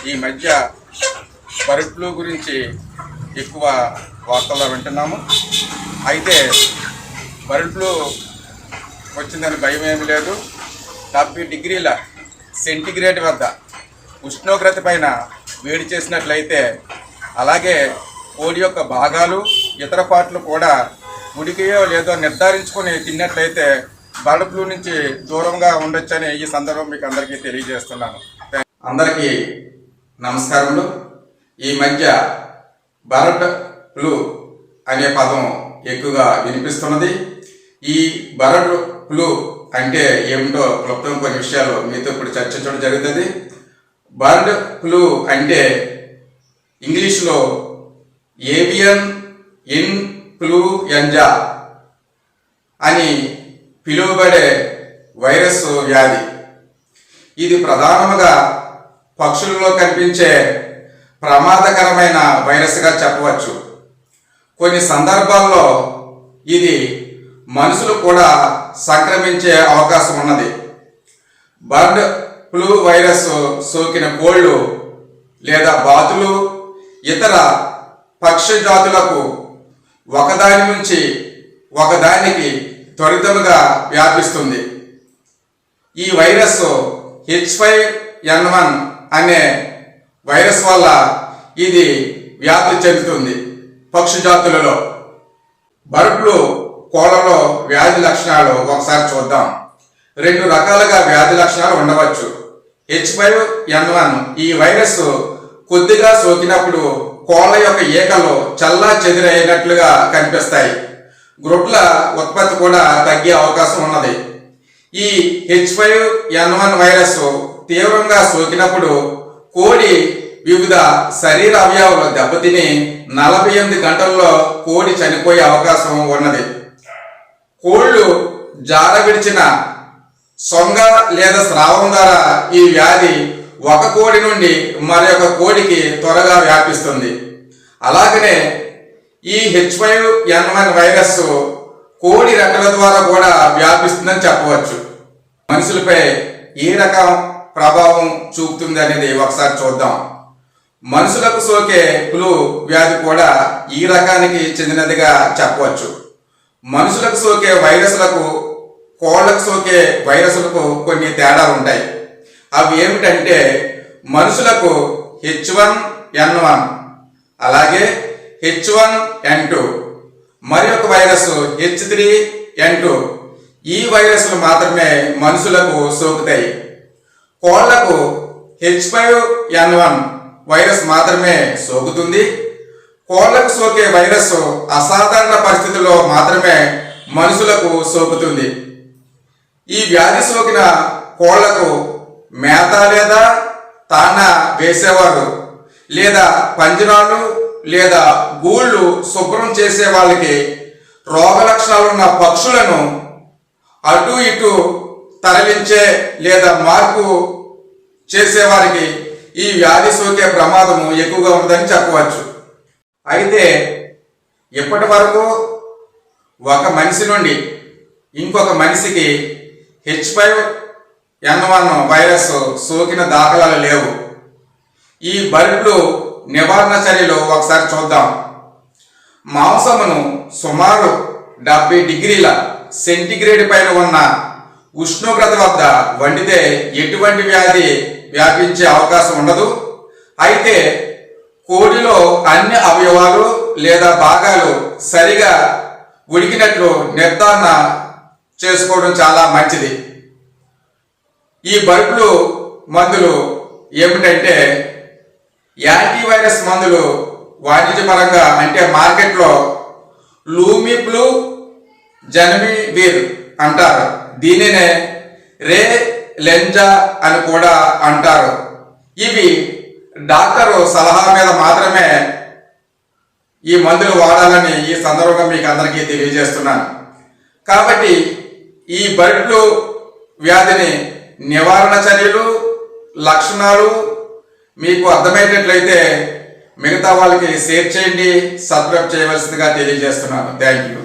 ఈ మధ్య bird flu గురించి ఎక్కువ వార్తల్లో వింటున్నాము. అయితే బర్డ్ ఫ్లూ వచ్చిందని భయం ఏమి లేదు. 70 డిగ్రీల సెంటిగ్రేడ్ వద్ద ఉష్ణోగ్రత పైన వేడి చేసినట్లయితే, అలాగే కోడి యొక్క భాగాలు ఇతర పార్ట్లు కూడా ఉడికియో లేదో నిర్ధారించుకొని తిన్నట్లయితే బర్డ్ ఫ్లూ నుంచి దూరంగా ఉండొచ్చని ఈ సందర్భం మీకు అందరికీ తెలియజేస్తున్నాను. అందరికీ నమస్కారములు. ఈ మధ్య బర్డ్ ఫ్లూ అనే పదం ఎక్కువగా వినిపిస్తున్నది. ఈ బర్డ్ ఫ్లూ అంటే ఏమిటో క్లుప్తం కొన్ని విషయాలు మీతో ఇప్పుడు చర్చించడం జరుగుతుంది. బర్డ్ ఫ్లూ అంటే ఇంగ్లీష్లో ఏవియన్ ఇన్ఫ్లుయెంజా అని పిలువబడే వైరస్ వ్యాధి. ఇది ప్రధానంగా పక్షులలో కనిపించే ప్రమాదకరమైన వైరస్గా చెప్పవచ్చు. కొన్ని సందర్భాల్లో ఇది మనుషులు కూడా సంక్రమించే అవకాశం ఉన్నది. బర్డ్ ఫ్లూ వైరస్ సోకిన కోళ్ళు లేదా బాతులు ఇతర పక్షి జాతులకు ఒకదాని నుంచి ఒకదానికి త్వరితముగా వ్యాపిస్తుంది. ఈ వైరస్ H5N1 అనే వైరస్ వల్ల ఇది వ్యాప్తి చెందుతుంది పక్షి జాతులలో. బర్డ్ ఫ్లూ కోళ్ళలో వ్యాధి లక్షణాలు ఒకసారి చూద్దాం. 2 రకాలుగా వ్యాధి లక్షణాలు ఉండవచ్చు. H5N1 ఈ వైరస్ కొద్దిగా సోకినప్పుడు కోళ్ళ యొక్క ఈకలు చల్లా చెదిరైనట్లుగా కనిపిస్తాయి. గ్రుడ్ల ఉత్పత్తి కూడా తగ్గే అవకాశం ఉన్నది. ఈ H5N1 వైరస్ తీవ్రంగా సోకినప్పుడు కోడి వివిధ శరీర అవయవాలు దెబ్బతిని 48 గంటల్లో కోడి చనిపోయే అవకాశం ఉన్నది. కోళ్లు జార విడిచిన సొంగ లేదా స్రావం ద్వారా ఈ వ్యాధి ఒక కోడి నుండి మరొక కోడికి త్వరగా వ్యాపిస్తుంది. అలాగనే ఈ H5N1 వైరస్ కోడి రెక్కల ద్వారా కూడా వ్యాపిస్తుందని చెప్పవచ్చు. మనుషులపై ఏ రకం ప్రభావం చూపుతుంది అనేది ఒకసారి చూద్దాం. మనుషులకు సోకే ఫ్లూ వ్యాధి కూడా ఈ రకానికి చెందినదిగా చెప్పవచ్చు. మనుషులకు సోకే వైరస్లకు కోళ్లకు సోకే వైరస్లకు కొన్ని తేడాలు ఉంటాయి. అవి ఏమిటంటే, మనుషులకు H1N1 అలాగే H1N2 మరి ఒక వైరస్ H3N2 ఈ వైరస్లు మాత్రమే మనుషులకు సోకుతాయి. కోళ్లకు H5N1 వైరస్ మాత్రమే సోకుతుంది. కోళ్లకు సోకే వైరస్ అసాధారణ పరిస్థితుల్లో మాత్రమే మనుషులకు సోకుతుంది. ఈ వ్యాధి సోకిన కోళ్లకు మేత లేదా తాన వేసేవారు లేదా పంజరాలు లేదా గూళ్ళు శుభ్రం చేసే వాళ్ళకి రోగ లక్షణాలు ఉన్న పక్షులను అటు ఇటు తరలించే లేదా మార్పు చేసేవారికి ఈ వ్యాధి సోకే ప్రమాదము ఎక్కువగా ఉందని చెప్పవచ్చు. అయితే ఇప్పటి వరకు ఒక మనిషి నుండి ఇంకొక మనిషికి H5N1 వైరస్ సోకిన దాఖలాలు లేవు. ఈ బర్డ్ ఫ్లూ నివారణ చర్యలు ఒకసారి చూద్దాం. మాంసమును సుమారు 70 డిగ్రీల సెంటిగ్రేడ్ పైన ఉన్న ఉష్ణోగ్రత వద్ద వండితే ఎటువంటి వ్యాధి వ్యాపించే అవకాశం ఉండదు. అయితే కోడిలో అన్ని అవయవాలు లేదా భాగాలు సరిగా ఉడికినట్లు నిర్ధారణ చేసుకోవడం చాలా మంచిది. ఈ బర్డ్ ఫ్లూ మందులు ఏమిటంటే, యాంటీవైరస్ మందులు వాణిజ్యపరంగా అంటే మార్కెట్లో లూమిఫ్లూ జనవిర్ అంటారు. దీనినే రెలెంజా అని కూడా అంటారు. ఇవి డాక్టరు సలహా మీద మాత్రమే ఈ మందులు వాడాలని ఈ సందర్భంగా మీకు అందరికీ తెలియజేస్తున్నాను. కాబట్టి ఈ బర్డ్ ఫ్లూ వ్యాధిని నివారణ చర్యలు లక్షణాలు మీకు అర్థమైనట్లయితే మిగతా వాళ్ళకి షేర్ చేయండి, సబ్స్క్రైబ్ చేయవలసిందిగా తెలియజేస్తున్నాను. Thank you.